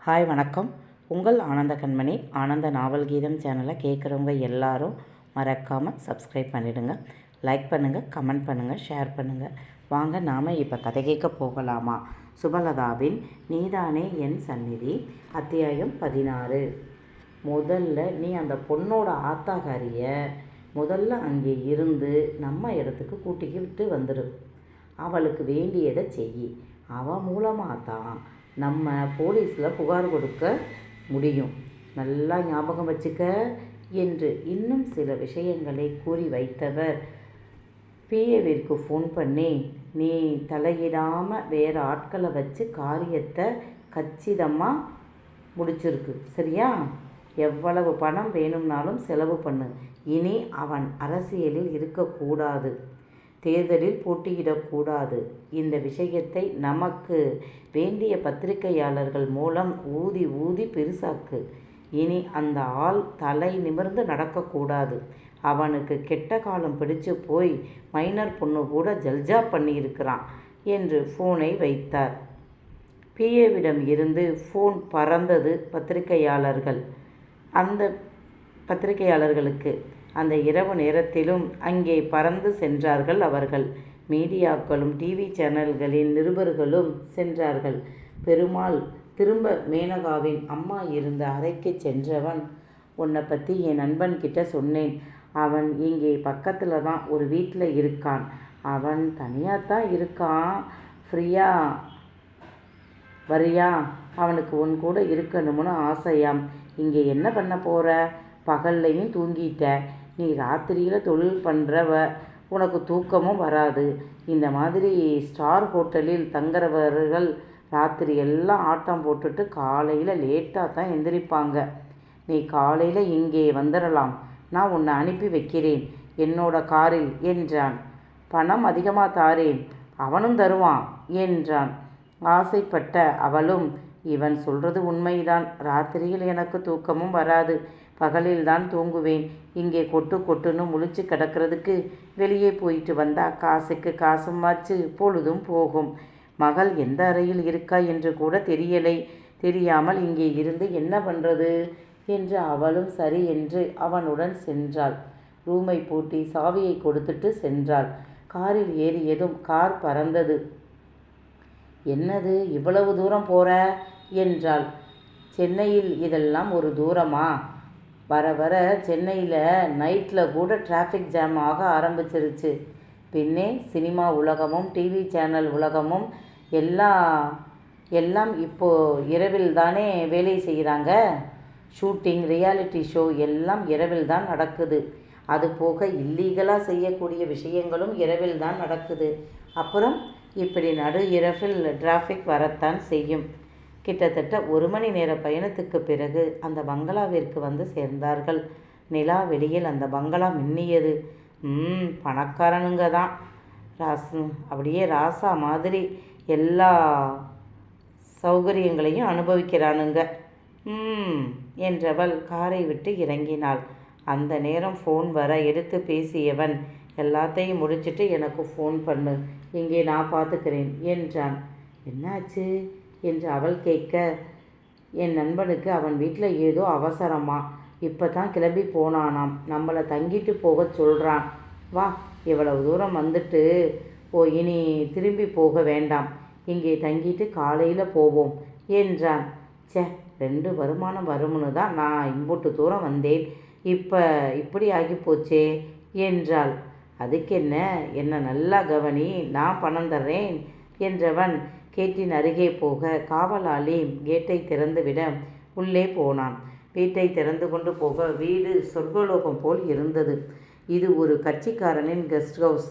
Hi வணக்கம். உங்கள் ஆனந்த கண்மணி ஆனந்த நாவல் கீதம் சேனலை கேட்குறவங்க எல்லாரும் மறக்காமல் சப்ஸ்கிரைப் பண்ணிவிடுங்க. லைக் பண்ணுங்கள், கமெண்ட் பண்ணுங்கள், ஷேர் பண்ணுங்கள். வாங்க நாம் இப்போ கதை கேட்க போகலாமா? சுபலதாவின் நீதானே என் சந்நிதி, அத்தியாயம் 16. முதல்ல நீ அந்த பொண்ணோட ஆத்தாக்காரியை முதல்ல அங்கே இருந்து நம்ம இடத்துக்கு கூட்டிக்கிட்டு வந்துடு. அவளுக்கு வேண்டியதை செய். அவள் மூலமாக தான் நம்ம போலீஸில் புகார் கொடுக்க முடியும். நல்லா ஞாபகம் வச்சுக்க என்று இன்னும் சில விஷயங்களை கூறி வைத்தவர் பிஏவிற்கு ஃபோன் பண்ணி, நீ தலையிடாமல் வேறு ஆட்களை வச்சு காரியத்தை கச்சிதமாக முடிச்சிருக்கு, சரியா? எவ்வளவு பணம் வேணும்னாலும் செலவு பண்ணு. இனி அவன் அரசியலில் இருக்கக்கூடாது, தேர்தலில் போட்டியிடக்கூடாது. இந்த விஷயத்தை நமக்கு வேண்டிய பத்திரிகையாளர்கள் மூலம் ஊதி ஊதி பெருசாக்கு. இனி அந்த ஆள் தலை நிமிர்ந்து நடக்கக்கூடாது. அவனுக்கு கெட்ட காலம் பிடிச்சு போய் மைனர் பொண்ணு கூட ஜல்ஜா பண்ணியிருக்கிறான் என்று ஃபோனை வைத்தார். பிஏவிடம் இருந்து ஃபோன் பறந்தது பத்திரிகையாளர்களுக்கு. அந்த இரவு நேரத்திலும் அங்கே பறந்து சென்றார்கள் அவர்கள். மீடியாக்களும் டிவி சேனல்களின் நிருபர்களும் சென்றார்கள். பெருமாள் திரும்ப மேனகாவின் அம்மா இருந்த அறைக்கு சென்றவன், உன்னை பற்றி என் நண்பன்கிட்ட சொன்னேன். அவன் இங்கே பக்கத்தில் தான் ஒரு வீட்டில் இருக்கான். அவன் தனியாக தான் இருக்கான். ஃப்ரீயா வரியா? அவனுக்கு உன் கூட இருக்கணும்னு ஆசையாம். இங்கே என்ன பண்ண போகிற? பகல்லையும் தூங்கிட்ட. நீ ராத்திரியில் தொழில் பண்ணுறவ, உனக்கு தூக்கமும் வராது. இந்த மாதிரி ஸ்டார் ஹோட்டலில் தங்குறவர்கள் ராத்திரி எல்லாம் ஆட்டம் போட்டுட்டு காலையில் லேட்டாக தான் எந்திரிப்பாங்க. நீ காலையில் இங்கே வந்துடலாம். நான் உன்னை அனுப்பி வைக்கிறேன் என்னோட காரில் என்றான். பணம் அதிகமாக தாரேன். அவனும் தருவான் என்றான். ஆசைப்பட்ட அவளும், இவன் சொல்கிறது உண்மைதான். ராத்திரியில் எனக்கு தூக்கமும் வராது. பகலில் தான் தூங்குவேன். இங்கே கொட்டுன்னு முழிச்சு கிடக்கிறதுக்கு வெளியே போயிட்டு வந்தால் காசுக்கு காசுமாச்சு, பொழுதும் போகும். மகள் எந்த அறையில் இருக்கா என்று கூட தெரியாமல் இங்கே இருந்து என்ன பண்ணுறது என்று அவளும் சரி என்று அவனுடன் சென்றாள். ரூமை பூட்டி சாவியை கொடுத்துட்டு சென்றாள். காரில் ஏறியதும் கார் பறந்தது. என்னது இவ்வளவு தூரம் போற என்றாள். சென்னையில் இதெல்லாம் ஒரு தூரமா? வர வர சென்னையில் நைட்டில் கூட டிராஃபிக் ஜாம் ஆக ஆரம்பிச்சிருச்சு. பின்னே சினிமா உலகமும் டிவி சேனல் உலகமும் எல்லாம் இப்போது இரவில் தானே வேலை செய்கிறாங்க. ஷூட்டிங், ரியாலிட்டி ஷோ எல்லாம் இரவில் தான் நடக்குது. அது போக இல்லீகலாக செய்யக்கூடிய விஷயங்களும் இரவில் தான் நடக்குது. அப்புறம் இப்படி நடு இரவில் டிராஃபிக் வரத்தான் செய்யும். கிட்டத்தட்ட 1 மணி நேர பயணத்துக்கு பிறகு அந்த பங்களாவிற்கு வந்து சேர்ந்தார்கள். நிலா வெளியில் அந்த பங்களா மின்னியது. பணக்காரனுங்க தான். அப்படியே ராசா மாதிரி எல்லா சௌகரியங்களையும் அனுபவிக்கிறானுங்க என்றவள் காரை விட்டு இறங்கினாள். அந்த நேரம் ஃபோன் வர எடுத்து பேசியவன், எல்லாத்தையும் முடிச்சுட்டு எனக்கு ஃபோன் பண்ணு, இங்கே நான் பார்த்துக்கிறேன் என்றான். என்னாச்சு என்று அவள் கேட்க, என் நண்பனுக்கு அவன் வீட்டில் ஏதோ அவசரமா, இப்போ தான் கிளம்பி போனானாம். நம்மளை தங்கிட்டு போக சொல்கிறான். வா, இவ்வளவு தூரம் வந்துட்டு இனி திரும்பி போக வேண்டாம். இங்கே தங்கிட்டு காலையில் போவோம் என்றான். 2 வருமானம் வரும்னு தான் நான் இம்புட்டு தூரம் வந்தேன். இப்போ இப்படி ஆகி போச்சே என்றாள். அதுக்கு என்ன நல்லா கவனி, நான் பணம் தர்றேன் என்றவன் கேட்டின் அருகே போக காவலாளி கேட்டை திறந்துவிட உள்ளே போனான். வீட்டை திறந்து கொண்டு போக வீடு சொர்க்கலோகம் போல் இருந்தது. இது ஒரு கட்சிக்காரனின் கெஸ்ட் ஹவுஸ்.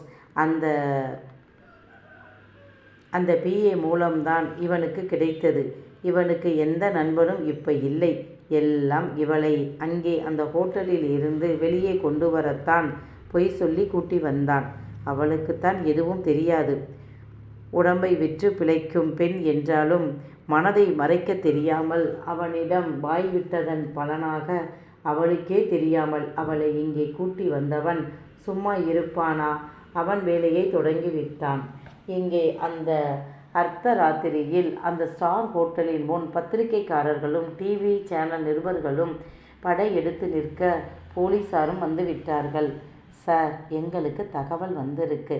அந்த பிஏ மூலம்தான் இவனுக்கு கிடைத்தது. இவனுக்கு எந்த நண்பனும் இப்போ இல்லை. எல்லாம் இவளை அங்கே அந்த ஹோட்டலில் இருந்து வெளியே கொண்டு வரத்தான் பொய் சொல்லி கூட்டி வந்தான். அவளுக்குத்தான் எதுவும் தெரியாது. உடம்பை விற்று பிழைக்கும் பெண் என்றாலும் மனதை மறைக்க தெரியாமல் அவனிடம் வாய்விட்டதன் பலனாக அவளுக்கே தெரியாமல் அவளை இங்கே கூட்டி வந்தவன் சும்மா இருப்பானா? அவன் வேலையை தொடங்கி விட்டான். இங்கே அந்த அர்த்தராத்திரியில் அந்த ஸ்டார் ஹோட்டலின் முன் பத்திரிகைக்காரர்களும் டிவி சேனல் நிருபர்களும் படையெடுத்து நிற்க போலீஸாரும் வந்து விட்டார்கள். சார், எங்களுக்கு தகவல் வந்திருக்கு.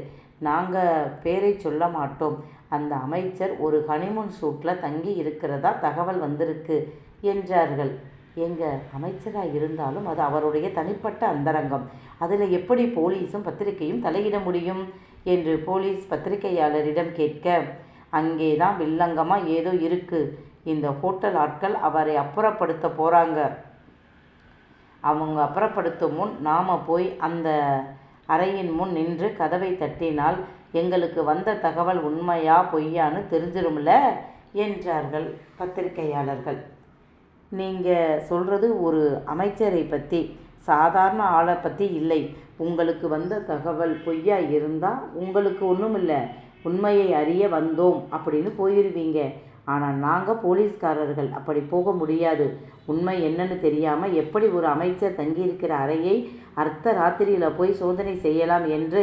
நாங்கள் பேரை சொல்ல மாட்டோம். அந்த அமைச்சர் ஒரு ஹனிமூன் ஷூட்டில் தங்கி இருக்கிறதா தகவல் வந்திருக்கு என்றார்கள். எங்கள் அமைச்சராக இருந்தாலும் அது அவருடைய தனிப்பட்ட அந்தரங்கம். அதில் எப்படி போலீஸும் பத்திரிகையும் தலையிட முடியும் என்று போலீஸ் பத்திரிகையாளரிடம் கேட்க, அங்கே தான் வில்லங்கமாக ஏதோ இருக்குது. இந்த ஹோட்டல் ஆட்கள் அவரை அப்புறப்படுத்த போகிறாங்க. அவங்க அப்புறப்படுத்தும் முன் நாம் போய் அந்த அறையின் முன் நின்று கதவை தட்டினால் எங்களுக்கு வந்த தகவல் உண்மையா பொய்யான்னு தெரிஞ்சிரும்ல என்றார்கள் பத்திரிகையாளர்கள். நீங்கள் சொல்கிறது ஒரு அமைச்சரை பற்றி, சாதாரண ஆளை பற்றி இல்லை. உங்களுக்கு வந்த தகவல் பொய்யா இருந்தால் உங்களுக்கு ஒன்றும் இல்லை, உண்மையை அறிய வந்தோம் அப்படின்னு போயிடுவீங்க. ஆனால் நாங்கள் போலீஸ்காரர்கள் அப்படி போக முடியாது. உண்மை என்னன்னு தெரியாமல் எப்படி ஒரு அமைச்சர் தங்கியிருக்கிற அறையை அர்த்தராத்திரியில் போய் சோதனை செய்யலாம் என்று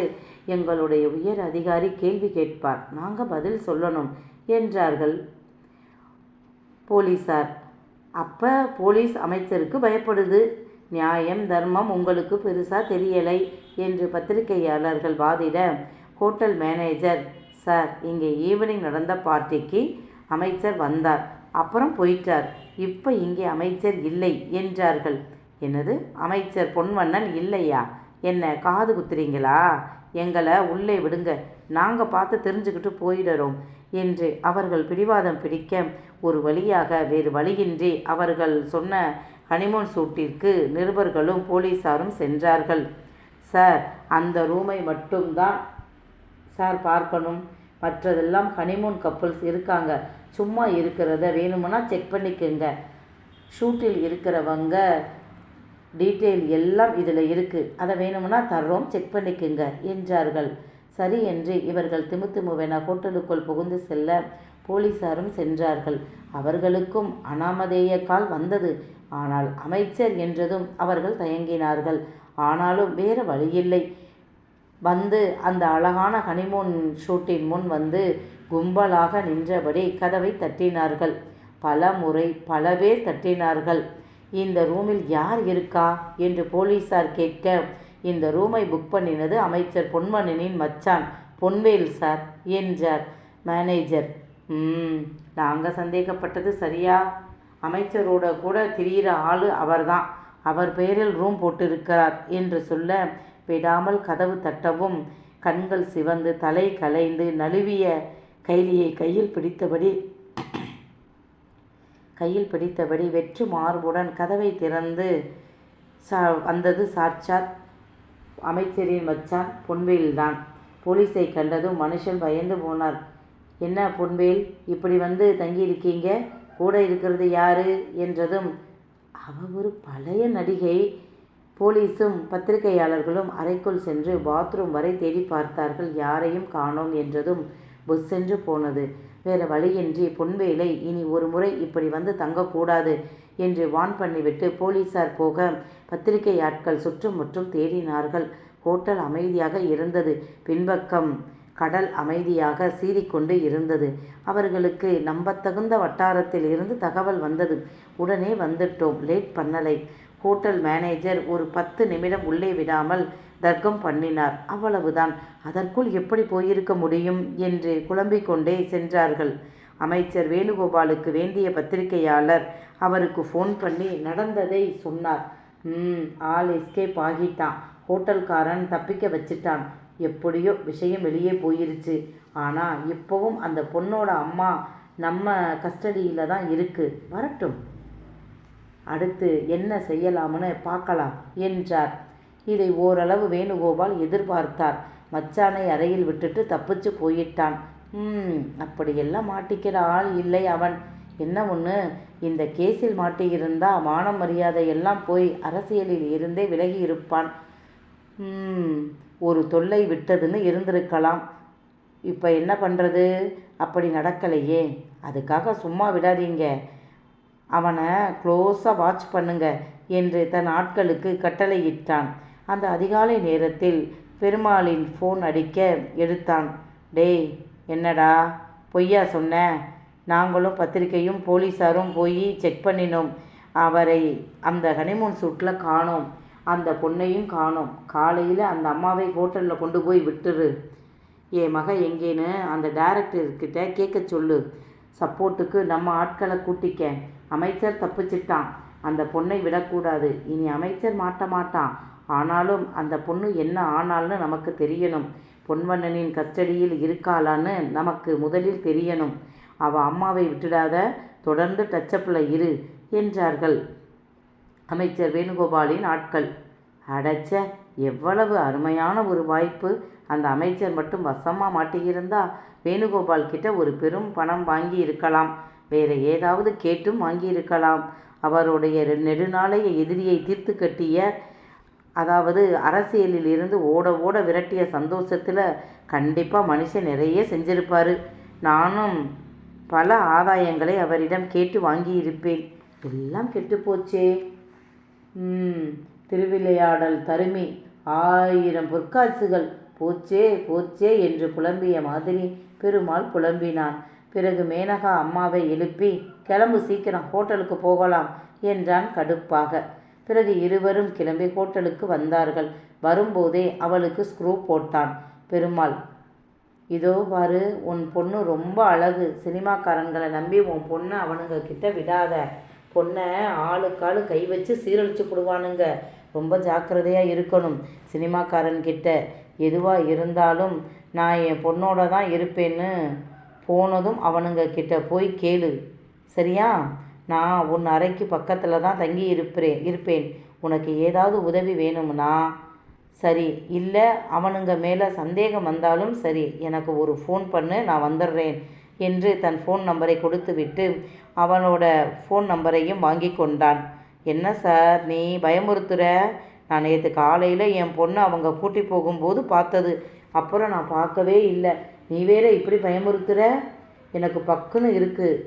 எங்களுடைய உயர் அதிகாரி கேள்வி கேட்பார். நாங்கள் பதில் சொல்லணும் என்றார்கள் போலீஸார். அப்போ போலீஸ் அமைச்சருக்கு பயப்படுது. நியாயம் தர்மம் உங்களுக்கு பெருசாக தெரியலை என்று பத்திரிகையாளர்கள் வாதிட, ஹோட்டல் மேனேஜர், சார், இங்கே ஈவினிங் நடந்த பார்ட்டிக்கு அமைச்சர் வந்தார், அப்புறம் போயிட்டார். இப்போ இங்கே அமைச்சர் இல்லை என்றார்கள். என்னது, அமைச்சர் பொன்வண்ணன் இல்லையா? என்ன காது குத்துறீங்களா? எங்களை உள்ளே விடுங்க, நாங்கள் பார்த்து தெரிஞ்சுக்கிட்டு போயிடுறோம் என்று அவர்கள் பிடிவாதம் பிடிக்க, ஒரு வழியாக வேறு வழியின்றி அவர்கள் சொன்ன ஹனிமூன் ஷூட்டிற்கு நிருபர்களும் போலீஸாரும் சென்றார்கள். சார், அந்த ரூமை மட்டும்தான் சார் பார்க்கணும். மற்றதெல்லாம் ஹனிமூன் கப்புள்ஸ் இருக்காங்க. சும்மா இருக்கிறத வேணுமுன்னா செக் பண்ணிக்கோங்க. ஷூட்டில் இருக்கிறவங்க டீட்டெயில் எல்லாம் இதில் இருக்குது. அதை வேணுமுன்னா தர்றோம், செக் பண்ணிக்கோங்க என்றார்கள். சரி என்று இவர்கள் திமுத்திமுவென ஹோட்டலுக்குள் புகுந்து செல்ல போலீஸாரும் சென்றார்கள். அவர்களுக்கும் அனாமதேய கால் வந்தது. ஆனால் அமைச்சர் என்றதும் அவர்கள் தயங்கினார்கள். ஆனாலும் வேறு வழியில்லை. வந்து அந்த அழகான ஹனிமூன் ஷூட்டின் முன் வந்து கும்பலாக நின்றபடி கதவை தட்டினார்கள். பல முறை பல பேர் தட்டினார்கள். இந்த ரூமில் யார் இருக்கா என்று போலீஸார் கேட்க, இந்த ரூமை புக் பண்ணினது அமைச்சர் பொன்வண்ணனின் மச்சான் பொன்வேல் சார் என்றார் மேனேஜர். நாங்கள் சந்தேகப்பட்டது சரியா? அமைச்சரோட கூட திரிகிற ஆள் அவர்தான். அவர் பெயரில் ரூம் போட்டிருக்கிறார் என்று சொல்ல, விடாமல் கதவு தட்டவும் கண்கள் சிவந்து தலை கலைந்து நழுவிய கைலியை கையில் பிடித்தபடி வெற்று மார்புடன் கதவை திறந்து வந்தது சாட்சாத் அமைச்சரின் மச்சான் பொன்வேல்தான். போலீஸை கண்டதும் மனுஷன் பயந்து போனார். என்ன பொன்வேல், இப்படி வந்து தங்கியிருக்கீங்க? கூட இருக்கிறது யாரு என்றதும், அவ ஒரு பழைய நடிகை. போலீஸும் பத்திரிகையாளர்களும் அறைக்குள் சென்று பாத்ரூம் வரை தேடி பார்த்தார்கள். யாரையும் காணோம் என்றதும் புஸ்ஸென்று போனது. வேறு வழியின்றி பொன்வேலை இனி ஒரு முறை இப்படி வந்து தங்கக்கூடாது என்று வான் பண்ணிவிட்டு போலீஸார் போக பத்திரிகை ஆட்கள் சுற்றும் முற்றும் தேடினார்கள். ஹோட்டல் அமைதியாக இருந்தது. பின்பக்கம் கடல் அமைதியாக சீறிக்கொண்டு இருந்தது. அவர்களுக்கு நம்பத்தகுந்த வட்டாரத்தில் இருந்து தகவல் வந்தது. உடனே வந்துட்டோம், லேட் பண்ணலை. ஹோட்டல் மேனேஜர் ஒரு 10 நிமிடம் உள்ளே விடாமல் தர்க்கம் பண்ணினார். அவ்வளவுதான். அதற்குள் எப்படி போயிருக்க முடியும் என்று குழம்பிக் கொண்டே சென்றார்கள். அமைச்சர் வேணுகோபாலுக்கு வேண்டிய பத்திரிகையாளர் அவருக்கு ஃபோன் பண்ணி நடந்ததை சொன்னார். ஆள் எஸ்கேப் ஆகிட்டான். ஹோட்டல்காரன் தப்பிக்க வச்சிட்டான். எப்படியோ விஷயம் வெளியே போயிருச்சு. ஆனால் இப்போவும் அந்த பொண்ணோட அம்மா நம்ம கஸ்டடியில் தான் இருக்குது. வரட்டும், அடுத்து என்ன செய்யலாம்னு பார்க்கலாம் என்றார். இதை ஓரளவு வேணுகோபால் எதிர்பார்த்தார். மச்சானை அறையில் விட்டுட்டு தப்பிச்சு போயிட்டான். அப்படியெல்லாம் மாட்டிக்கிற ஆள் இல்லை அவன். என்ன ஒன்று, இந்த கேஸில் மாட்டியிருந்தா மானம் மரியாதை எல்லாம் போய் அரசியலில் இருந்தே விலகி இருப்பான். ஒரு தொல்லை விட்டதுன்னு இருந்திருக்கலாம். இப்போ என்ன பண்ணுறது? அப்படி நடக்கலையே. அதுக்காக சும்மா விடாதீங்க, அவனை க்ளோஸாக வாட்ச் பண்ணுங்க என்று தன் ஆட்களுக்கு கட்டளையிட்டான். அந்த அதிகாலை நேரத்தில் பெருமாளின் ஃபோன் அடிக்க எடுத்தான். டேய், என்னடா பொய்யா சொன்னேன்? நாங்களும் பத்திரிக்கையும் போலீஸாரும் போய் செக் பண்ணினோம். அவரை அந்த ஹனிமூன் ஷூட்டில் காணோம். அந்த பொண்ணையும் காணோம். காலையில் அந்த அம்மாவை ஹோட்டலில் கொண்டு போய் விட்டுரு. என் மக எங்கேன்னு அந்த டைரக்டர்கிட்ட கேட்க சொல்லு. சப்போர்ட்டுக்கு நம்ம ஆட்களை கூட்டிக்க. அமைச்சர் தப்பிச்சிட்டான். அந்த பொண்ணை விடக்கூடாது. இனி அமைச்சர் மாட்ட மாட்டான். ஆனாலும் அந்த பொண்ணு என்ன ஆனால்னு நமக்கு தெரியணும். பொன்வண்ணனின் கஸ்டடியில் இருக்காளான்னு நமக்கு முதலில் தெரியணும். அவள் அம்மாவை விட்டுடாத, தொடர்ந்து டச்சப்பில் இரு என்றார்கள் அமைச்சர் வேணுகோபாலின் ஆட்கள். அடைச்ச, எவ்வளவு அருமையான ஒரு வாய்ப்பு! அந்த அமைச்சர் மட்டும் வசமாக மாட்டியிருந்தா வேணுகோபால் கிட்ட ஒரு பெரும் பணம் வாங்கி இருக்கலாம். வேறு ஏதாவது கேட்டும் வாங்கியிருக்கலாம். அவருடைய நெடுநாளைய எதிரியை தீர்த்து கட்டிய, அதாவது அரசியலில் இருந்து ஓட ஓட விரட்டிய சந்தோஷத்தில் கண்டிப்பாக மனுஷன் நிறைய செஞ்சிருப்பார். நானும் பல ஆதாயங்களை அவரிடம் கேட்டு வாங்கியிருப்பேன். எல்லாம் கெட்டு போச்சே. திருவிளையாடல் தருமி 1000 பொற்காசுகள் போச்சே போச்சே என்று புலம்பிய மாதிரி பெருமாள் புலம்பினான். பிறகு மேனகா அம்மாவை எழுப்பி, கிளம்பு சீக்கிரம், ஹோட்டலுக்கு போகலாம் என்றான் கடுப்பாக. பிறகு இருவரும் கிளம்பி ஹோட்டலுக்கு வந்தார்கள். வரும்போதே அவளுக்கு ஸ்க்ரூ போட்டான் பெருமாள். இதோ பாரு, உன் பொண்ணு ரொம்ப அழகு. சினிமாக்காரங்களை நம்பி உன் பொண்ணை அவனுங்க கிட்ட விடாத. பொண்ணை ஆளுக்காளு கை வச்சு சீரழிச்சு போடுவானுங்க. ரொம்ப ஜாக்கிரதையாக இருக்கணும். சினிமாக்காரன்கிட்ட எதுவாக இருந்தாலும் நான் என் பொண்ணோட தான் இருப்பேன்னு போனதும் அவனுங்க கிட்ட போய் கேளு, சரியா? நான் உன் அறைக்கு பக்கத்தில் தான் தங்கி இருப்பேன். உனக்கு ஏதாவது உதவி வேணும்னா சரி, இல்லை அவனுங்க மேலே சந்தேகம் வந்தாலும் சரி, எனக்கு ஒரு ஃபோன் பண்ணு, நான் வந்துடுறேன் என்று தன் ஃபோன் நம்பரை கொடுத்து விட்டு அவனோட ஃபோன் நம்பரையும் வாங்கி கொண்டான். என்ன சார் நீ பயமுறுத்துற? நான் நேற்று காலையில் என் பொண்ணு அவங்க கூட்டி போகும்போது பார்த்தது. அப்புறம் நான் பார்க்கவே இல்லை. நீ வேற இப்படி பயமுறுத்துற? எனக்கு பக்குன்னு இருக்குது.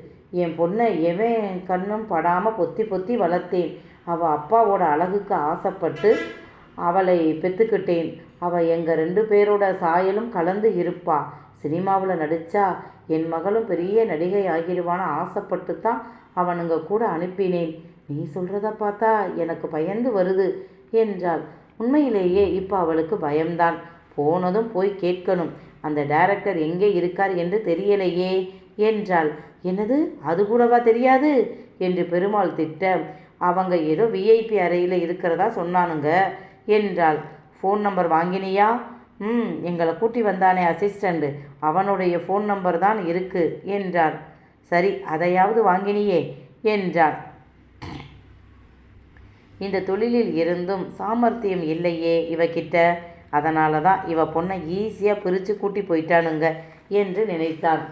என் பொண்ணை எவன் கண்ணும் படாமல் பொத்தி பொத்தி வளர்த்தேன். அவள் அப்பாவோட அழகுக்கு ஆசைப்பட்டு அவளை பெற்றுக்கிட்டேன். அவள் எங்கள் 2 பேரோட சாயலும் கலந்து இருப்பா. சினிமாவில் நடித்தா என் மகளும் பெரிய நடிகை ஆகிடுவான்னு ஆசைப்பட்டு தான் அவனுங்க கூட அனுப்பினேன். நீ சொல்கிறத பார்த்தா எனக்கு பயந்து வருது என்றாள். உண்மையிலேயே இப்போ அவளுக்கு பயம்தான். போனதும் போய் கேட்கணும். அந்த டைரக்டர் எங்கே இருக்கார் என்று தெரியலையே என்றாள். என்னது, அது கூடவா தெரியாது என்று பெருமாள் திட்ட, அவங்க ஏதோ விஐபி அறையில் இருக்கிறதா சொன்னானுங்க என்றாள். ஃபோன் நம்பர் வாங்கினியா? எங்களை கூட்டி வந்தானே அசிஸ்டண்ட், அவனுடைய ஃபோன் நம்பர் தான் இருக்குது என்றாள். சரி, அதையாவது வாங்கினியே என்றான். இந்த தொழிலில் இருந்தும் சாமர்த்தியம் இல்லையே இவகிட்ட. அதனால தான் இவ பொண்ணை ஈஸியாக பிரித்து கூட்டி போயிட்டானுங்க என்று நினைத்தான்.